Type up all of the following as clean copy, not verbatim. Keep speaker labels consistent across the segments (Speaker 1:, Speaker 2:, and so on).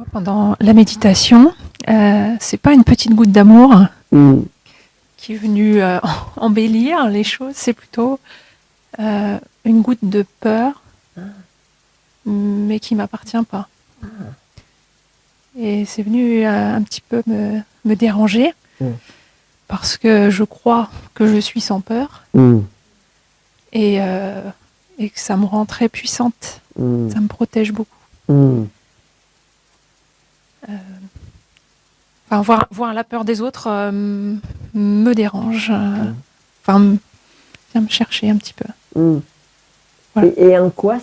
Speaker 1: Pendant la méditation, c'est pas une petite goutte d'amour qui est venue embellir les choses, c'est plutôt une goutte de peur, mais qui m'appartient pas. Et c'est venu un petit peu me déranger, parce que je crois que je suis sans peur, et que ça me rend très puissante, ça me protège beaucoup. Enfin, voir la peur des autres me dérange. Enfin, vient me chercher un petit peu. Voilà.
Speaker 2: Et en quoi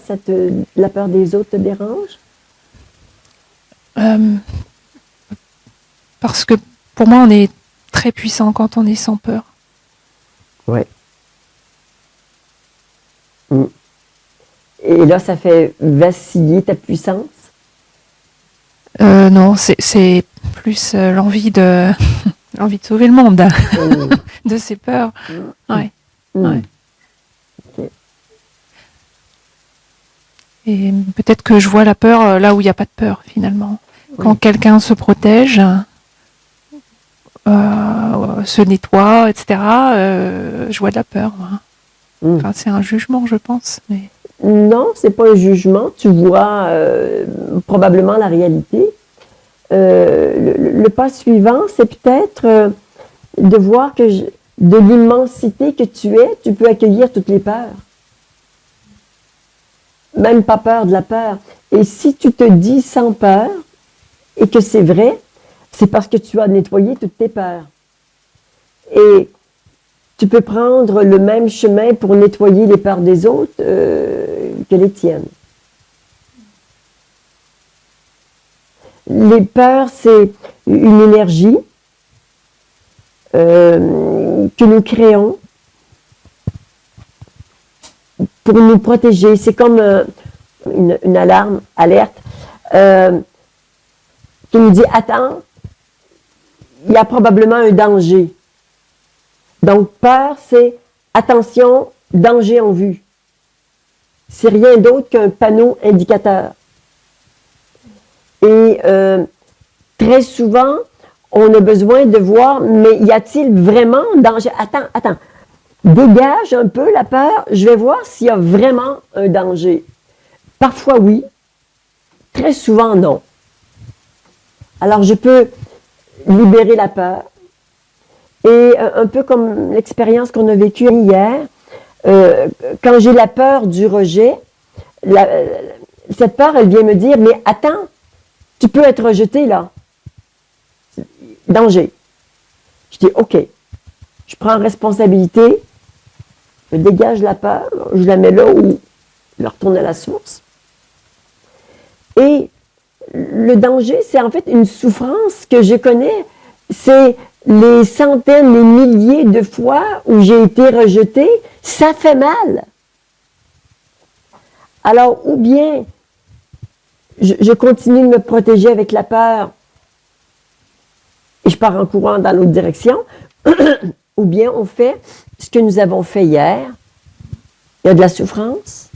Speaker 2: la peur des autres te dérange?
Speaker 1: Parce que pour moi, on est très puissant quand on est sans peur.
Speaker 2: Oui. Et là, ça fait vaciller ta puissance?
Speaker 1: Non, c'est plus l'envie de sauver le monde de ses peurs. Ouais. Ouais.
Speaker 2: Okay.
Speaker 1: Et peut-être que je vois la peur là où il n'y a pas de peur, finalement. Quand quelqu'un se protège, se nettoie, etc., je vois de la peur. Enfin, c'est un jugement, je pense. Mais...
Speaker 2: Non, c'est pas un jugement. Tu vois probablement la réalité. Le pas suivant, c'est peut-être de voir que de l'immensité que tu es, tu peux accueillir toutes les peurs. Même pas peur de la peur. Et si tu te dis sans peur, et que c'est vrai, c'est parce que tu as nettoyé toutes tes peurs. Et tu peux prendre le même chemin pour nettoyer les peurs des autres que les tiennes. Les peurs, c'est une énergie que nous créons pour nous protéger. C'est comme une alarme, alerte, qui nous dit « Attends, il y a probablement un danger ». Donc, peur, c'est « Attention, danger en vue ». C'est rien d'autre qu'un panneau indicateur. Et très souvent, on a besoin de voir, mais y a-t-il vraiment danger? Attends, dégage un peu la peur, je vais voir s'il y a vraiment un danger. Parfois oui, très souvent non. Alors je peux libérer la peur. Et un peu comme l'expérience qu'on a vécue hier, quand j'ai la peur du rejet, cette peur, elle vient me dire, mais attends, tu peux être rejeté là. Danger. Je dis, OK, je prends responsabilité, je dégage la peur, je la mets là où je retourne à la source. Et le danger, c'est en fait une souffrance que je connais. C'est les centaines, les milliers de fois où j'ai été rejetée. Ça fait mal. Alors, ou bien je continue de me protéger avec la peur et je pars en courant dans l'autre direction, ou bien on fait ce que nous avons fait hier. Il y a de la souffrance.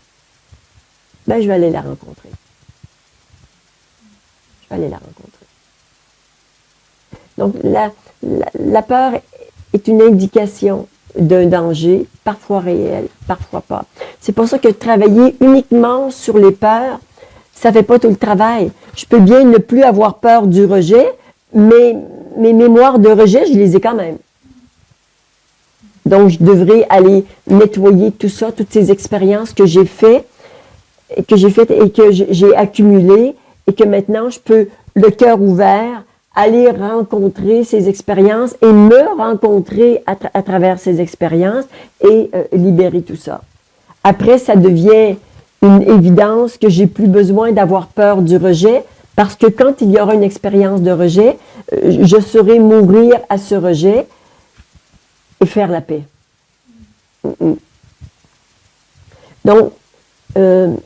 Speaker 2: Ben, je vais aller la rencontrer. Je vais aller la rencontrer. Donc, la peur est une indication d'un danger, parfois réel, parfois pas. C'est pour ça que travailler uniquement sur les peurs, ça ne fait pas tout le travail. Je peux bien ne plus avoir peur du rejet, mais mes mémoires de rejet, je les ai quand même. Donc, je devrais aller nettoyer tout ça, toutes ces expériences que j'ai faites et que j'ai accumulées et que maintenant, je peux, le cœur ouvert, aller rencontrer ces expériences et me rencontrer à travers ces expériences et libérer tout ça. Après, ça devient une évidence que j'ai plus besoin d'avoir peur du rejet parce que quand il y aura une expérience de rejet, je saurai m'ouvrir à ce rejet et faire la paix. Donc, ne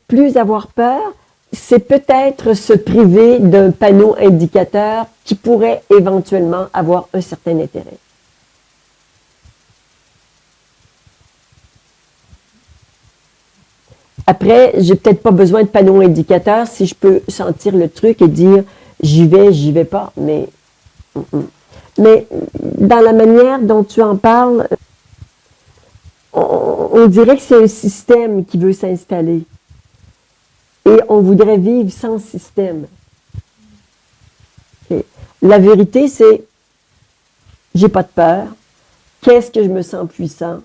Speaker 2: plus avoir peur, c'est peut-être se priver d'un panneau indicateur qui pourrait éventuellement avoir un certain intérêt. Après, j'ai peut-être pas besoin de panneau indicateur si je peux sentir le truc et dire j'y vais pas. Mais dans la manière dont tu en parles, on dirait que c'est un système qui veut s'installer. Et on voudrait vivre sans système. Okay. La vérité, c'est j'ai pas de peur. Qu'est-ce que je me sens puissant?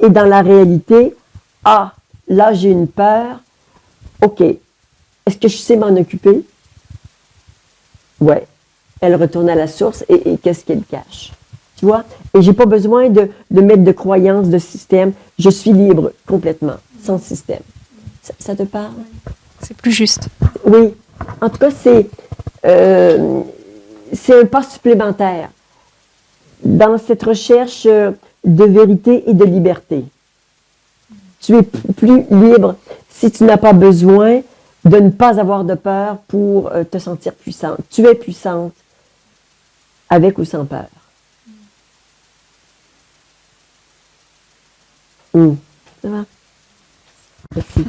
Speaker 2: Et dans la réalité, ah, là j'ai une peur. OK. Est-ce que je sais m'en occuper? Ouais. Elle retourne à la source et qu'est-ce qu'elle cache? Tu vois? Et j'ai pas besoin de mettre de croyances, de système. Je suis libre complètement, sans système. Ça te parle?
Speaker 1: C'est plus juste.
Speaker 2: Oui. En tout cas, c'est un pas supplémentaire dans cette recherche de vérité et de liberté. Tu es plus libre si tu n'as pas besoin de ne pas avoir de peur pour te sentir puissante. Tu es puissante avec ou sans peur. Ça va? Merci.